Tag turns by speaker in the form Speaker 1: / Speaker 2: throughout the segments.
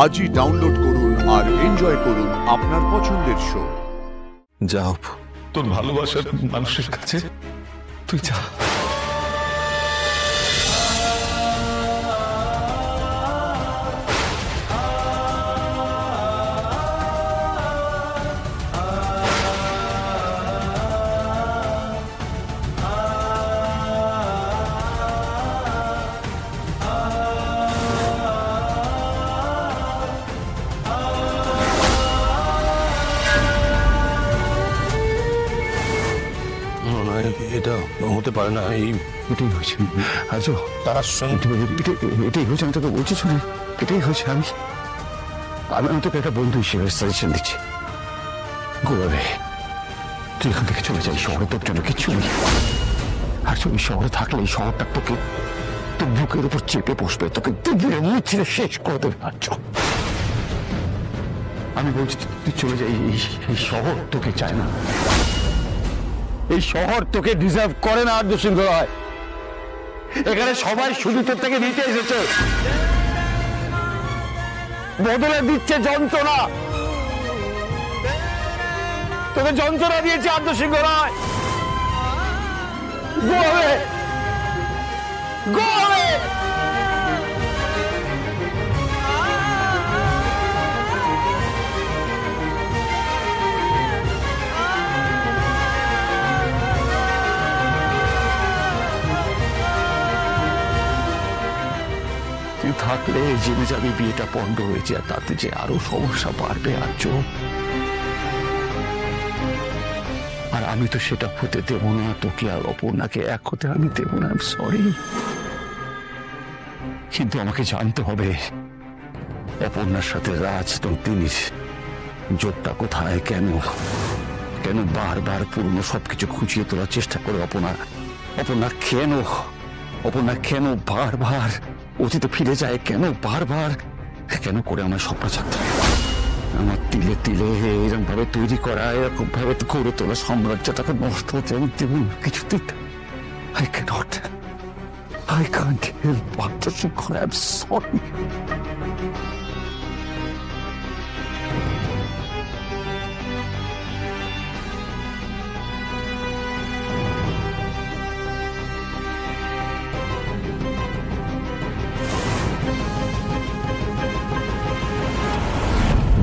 Speaker 1: আজই ডাউনলোড করুন আর এনজয় করুন আপনার পছন্দের শো।
Speaker 2: যাও তোর ভালোবাসার মানুষের কাছে তুই যা।
Speaker 3: এটা হতে পারে না,
Speaker 4: এটাই হয়েছে। আজও
Speaker 3: তার সঙ্গে
Speaker 4: এটাই হয়েছে, আমি তোকে বলছি শুনে, এটাই হয়েছে। আমি তোকে একটা বন্ধু হিসেবে সাজেশন দিচ্ছি, গোয়াবে তুই এখান থেকে চলে যাই। শহরে তোর জন্য কিচ্ছু নেই, আর তুই শহরে থাকলে এই শহরটা তোকে তোর বুকের উপর চেপে বসবে, তোকে মুছিয়ে শেষ করে দেবে। আমি বলছি তুই চলে যাই, এই শহর তোকে চায় না, এই শহর তোকে ডিজার্ভ করে না। আর্য সিংহ রায়, এখানে সবাই শুধু তোর থেকে নিতে এসেছে, বদলে দিচ্ছে যন্ত্রণা। তোকে যন্ত্রণা দিয়েছে আর্য সিংহ রায়। Go away, go away. তুই থাকলে জেনে যাবি বিয়েটা পণ্ড হয়েছে, আর তাতে যে আরো সমস্যা বাড়বে। আর আমি তো সেটা হতে দেবো না, তোকে আর অপর্ণাকে এক হতে আমি দেবো না। সরি, কিন্তু আমাকে জানতে হবে অপর্ণার সাথে রাজনীতির জোটটা কোথায়, কেন বারবার পুরনো সবকিছু খুঁজিয়ে তোলার চেষ্টা করে অপর্ণা কেন বারবার অতীতে ফিরে যায়, কেন বারবার কেন করে আমার স্বপ্ন থাকতে আমার তিলে তিলে এরকম ভাবে তৈরি করা, এরকম ভাবে গড়ে তোলা সাম্রাজ্যটাকে নষ্ট হতে আমি দেব না কিছুতেই। I can't help but to say I'm sorry.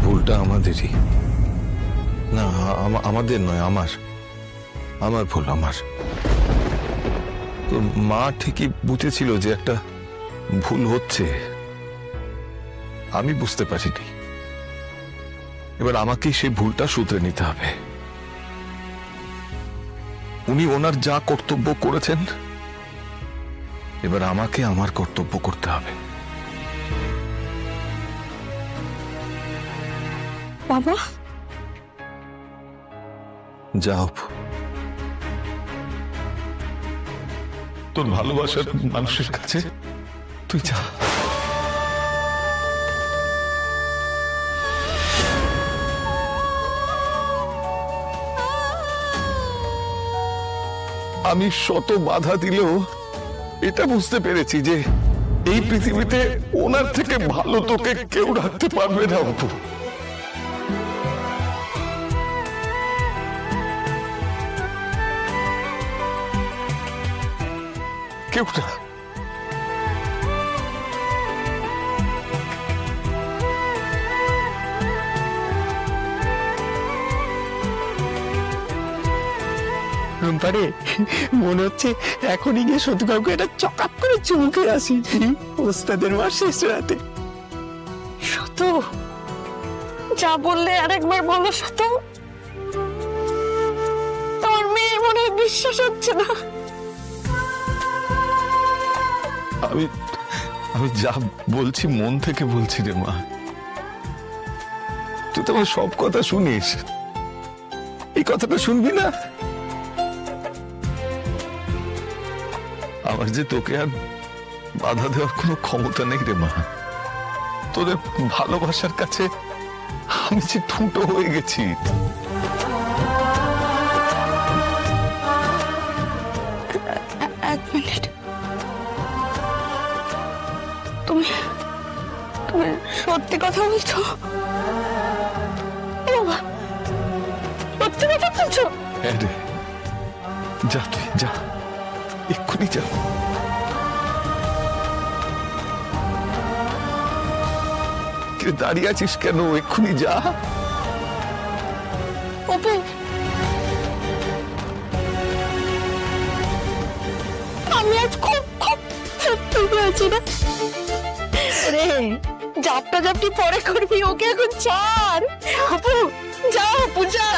Speaker 2: ভুলটা আমাদেরই না, আমাদের নয়, আমার ভুল। আমার তো মা ঠিকই বুঝেছিল যে একটা ভুল হচ্ছে, আমি বুঝতে পারিনি। এবার আমাকেই সেই ভুলটা শুধরে নিতে হবে। উনি ওনার যা কর্তব্য করেছেন, এবার আমাকে আমার কর্তব্য করতে হবে।
Speaker 5: বাবা,
Speaker 2: যাও তোর ভালোবাসার মানুষের কাছে তুই যা। আমি শত বাধা দিলেও এটা বুঝতে পেরেছি যে এই পৃথিবীতে ওনার থেকে ভালো তোকে কেউ রাখতে পারবে না অপু। কেউ না।
Speaker 4: রুম্পারে, মনে হচ্ছে এখনই গিয়ে সত্যি কাউকে এটা চকাপ করে চুমুকে আসি ওস্তাদের মার শেষ রাতে।
Speaker 5: সতু, যা বললে আরেকবার বলো। সতু, তোমার মেয়ের মনে হয় বিশ্বাস হচ্ছে না।
Speaker 2: আমি যা বলছি মন থেকে বলছি রে মা। তুই তো আমার সব কথা শুনিস, এই কথাটা শুনবি না? আমার যে তোকে আর বাধা দেওয়ার কোনো ক্ষমতা নেই রে মা। তোদের ভালোবাসার কাছে আমি যে ঠুঁটো হয়ে গেছি।
Speaker 5: এক মিনিট, তুমি তুমি সত্যি কথা বলছো? বাবা, সত্যি কথা বলছো?
Speaker 2: হ্যাঁ রে, যা তুই যা, এক্ষুনি যা। দাঁড়িয়ে আছিস কেন? এক্ষুনি যা।
Speaker 5: অপু, আমি আজ খুব খুব সত্যি বলছি না রে। জাপটা জাপটি পরে করবি, ওকে এখন ছাড়। অপু যা, অপু যা।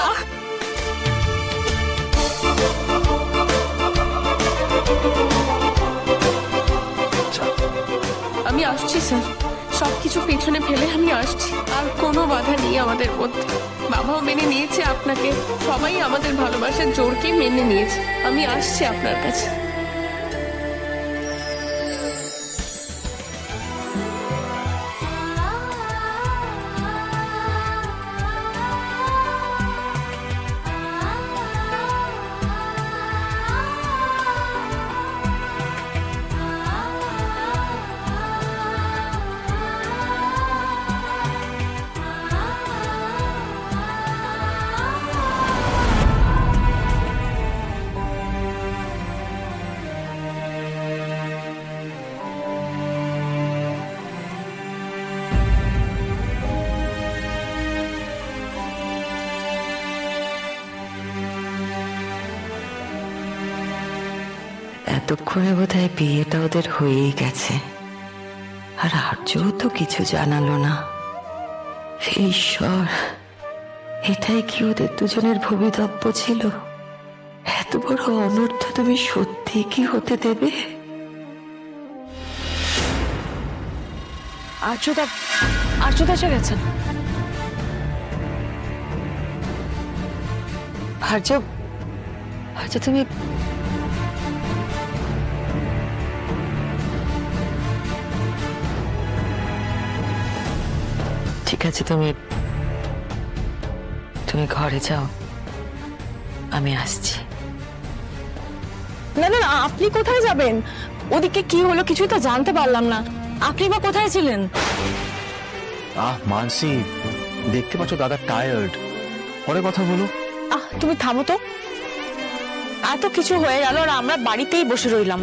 Speaker 6: আমি আসছি স্যার, সবকিছু পেছনে ফেলে আমি আসছি। আর কোনো বাধা নেই আমাদের মধ্যে। বাবাও মেনে নিয়েছে আপনাকে, সবাই আমাদের ভালোবাসার জোরকে মেনে নিয়েছে। আমি আসছি আপনার কাছে।
Speaker 7: এতক্ষণে বোধহয় বিয়েটা ওদের হয়েই গেছে, আর আর্যও তো কিছু জানালো না। হে ঈশ্বর, এটাই কি ওদের দুজনের ভবিতব্য ছিল? এত বড় অনর্থ তুমি সত্যি কি হতে দেবে?
Speaker 5: আর্যদা এসে গেছেন।
Speaker 7: আর্য, তুমি ঠিক আছে, তুমি ঘরে যাও, আমি আসছি।
Speaker 5: না না না, আপনি কোথায় যাবেন? ওদিকে কি হলো কিছুই তো জানতে পারলাম না। আপনি বা কোথায় ছিলেন?
Speaker 8: মানসি, দেখতে পাচ্ছ দাদা টায়ার্ড, পরে কথা বলো।
Speaker 5: তুমি থামো তো। এত কিছু হয়ে গেল আর আমরা বাড়িতেই বসে রইলাম।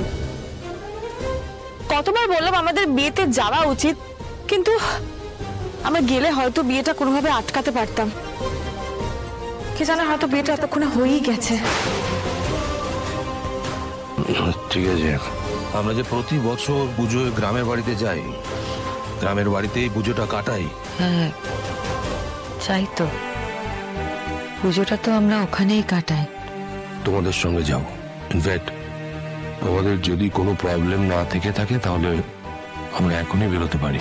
Speaker 5: কতবার বললাম আমাদের বিয়েতে যাওয়া উচিত, কিন্তু আমরা গেলে হয়তো বিয়েটা কোনোভাবে আটকাতে পারতাম। কে জানে, হয়তো বিয়েটা এতক্ষণে হয়েই গেছে।
Speaker 3: ঠিক আছে, আমরা যে প্রতি বছর পুজোয় গ্রামের বাড়িতে যাই, গ্রামের বাড়িতেই পুজোটা কাটাই।
Speaker 7: হ্যাঁ, চাই তো। পুজোটা তো আমরা ওখানেই কাটাই।
Speaker 3: তোমাদের সঙ্গে যাও। ইনফ্যাক্ট আমাদের যদি কোনো প্রবলেম না থেকে থাকে তাহলে আমরা এখনই বেরোতে পারি।